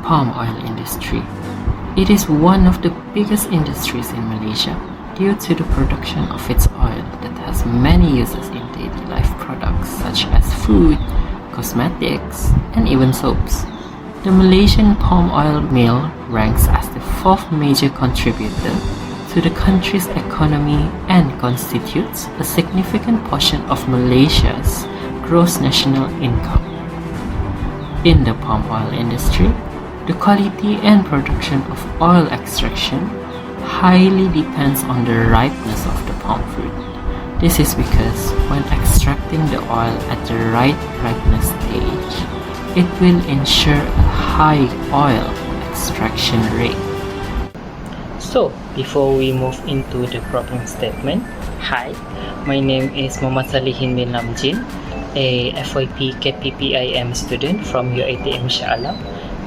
palm oil industry. It is one of the biggest industries in Malaysia due to the production of its oil that has many uses in daily life products such as food, cosmetics, and even soaps. The Malaysian palm oil mill ranks as the fourth major contributor to the country's economy and constitutes a significant portion of Malaysia's gross national income. In the palm oil industry, the quality and production of oil extraction highly depends on the ripeness of the palm fruit. This is because when extracting the oil at the right ripeness stage, it will ensure a high oil extraction rate. So, before we move into the problem statement, hi, my name is Muhammad Salihin bin Lamjin, a FYP KPPIM student from i-JaMCSIIX,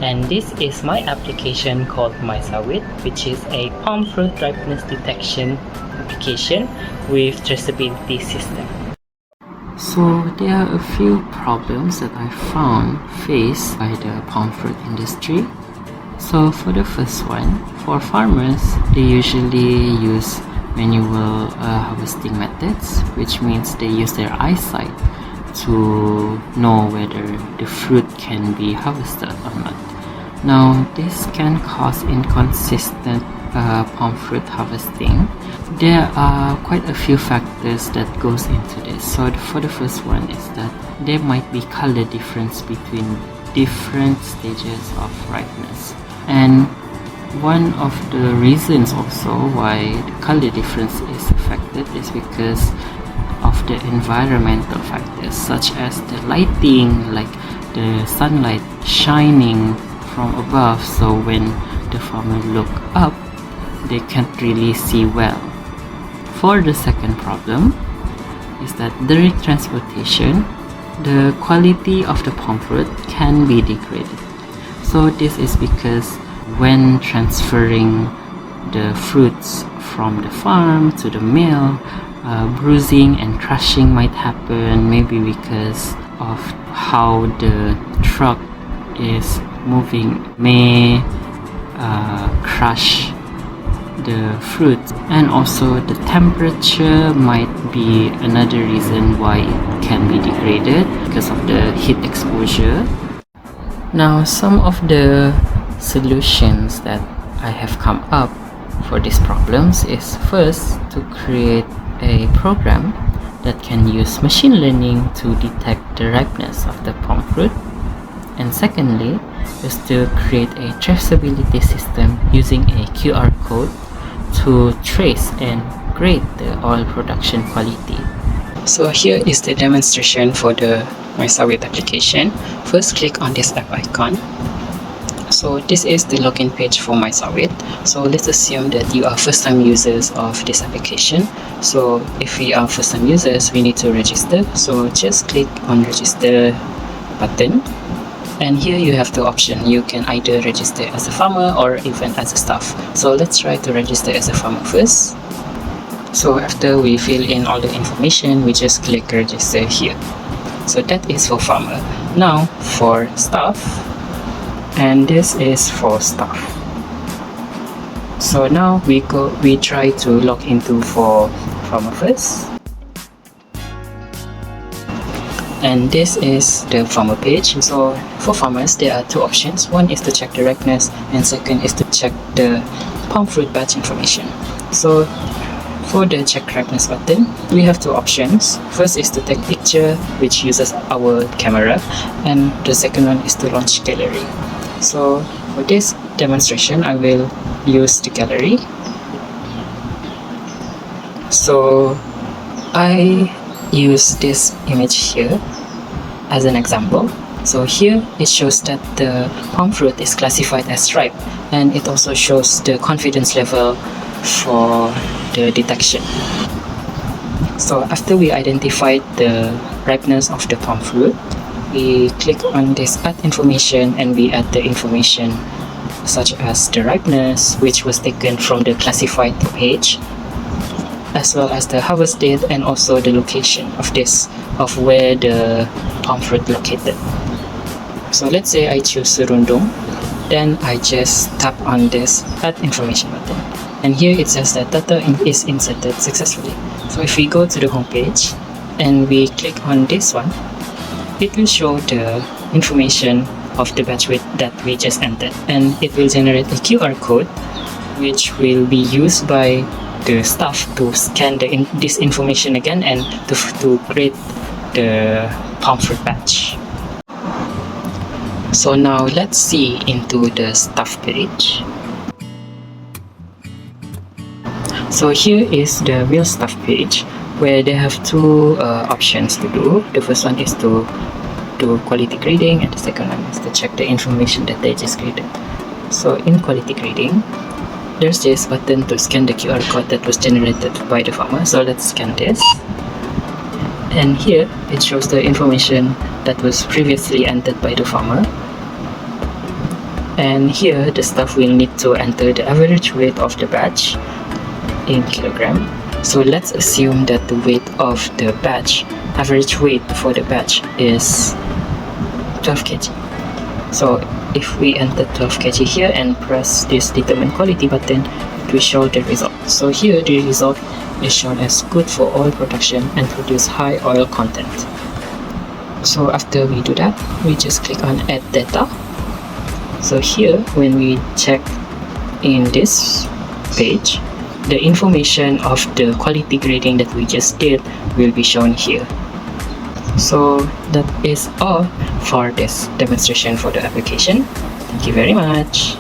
and this is my application called MYSAWIT, which is a palm fruit ripeness detection application with traceability system. So there are a few problems that I found faced by the palm fruit industry. So for the first one, for farmers, they usually use manual harvesting methods, which means they use their eyesight to know whether the fruit can be harvested or not. Now, this can cause inconsistent palm fruit harvesting. There are quite a few factors that goes into this. So for the first one is that there might be color difference between different stages of ripeness. And one of the reasons also why the color difference is affected is because of the environmental factors such as the lighting, like the sunlight shining from above, so when the farmer look up, they can't really see well. For the second problem is that during transportation, the quality of the palm fruit can be degraded. So this is because when transferring the fruits from the farm to the mill, bruising and crushing might happen, maybe because of how the truck is moving may crush the fruit, and also the temperature might be another reason why it can be degraded because of the heat exposure. Now, some of the solutions that I have come up for these problems is first to create a program that can use machine learning to detect the ripeness of the palm fruit, and secondly is to create a traceability system using a QR code to trace and grade the oil production quality. So here is the demonstration for the MYSAWIT application. First, click on this app icon. So this is the login page for MYSAWIT. So let's assume that you are first-time users of this application. So if we are first-time users, we need to register. So just click on register button. And here you have the option. You can either register as a farmer or even as a staff. So let's try to register as a farmer first. So after we fill in all the information, we just click register here. So that is for farmer. Now for staff, and this is for staff. So now we try to log into for farmer first. And this is the farmer page. So for farmers, there are two options. One is to check the ripeness, and second is to check the palm fruit batch information. So for the check ripeness button, we have two options. First is to take picture, which uses our camera, and the second one is to launch gallery. So for this demonstration, I will use the gallery. So I use this image here as an example. So here it shows that the palm fruit is classified as ripe, and it also shows the confidence level for the detection. So after we identified the ripeness of the palm fruit, we click on this add information, and we add the information such as the ripeness, which was taken from the classified page, as well as the harvest date and also the location of where the palm fruit located. So let's say I choose Serundung, then I just tap on this add information button, and here it says that data is inserted successfully. So if we go to the home page and we click on this one, it will show the information of the batch weight that we just entered, and it will generate a QR code which will be used by the staff to scan this information again and to create the palm fruit batch. So now let's see into the staff page. So here is the real staff page, where they have two options to do. The first one is to do quality grading, and the second one is to check the information that they just graded. So in quality grading, there's this button to scan the QR code that was generated by the farmer. So let's scan this, and here it shows the information that was previously entered by the farmer. And here the staff will need to enter the average weight of the batch in kilogram. So let's assume that the weight of the batch, average weight for the batch, is 12 kg. So if we enter 12 kg here and press this determine quality button, it will show the result. So here the result is shown as good for oil production and produce high oil content. So after we do that, we just click on add data. So here when we check in this page, the information of the quality grading that we just did will be shown here. So that is all for this demonstration for the application. Thank you very much.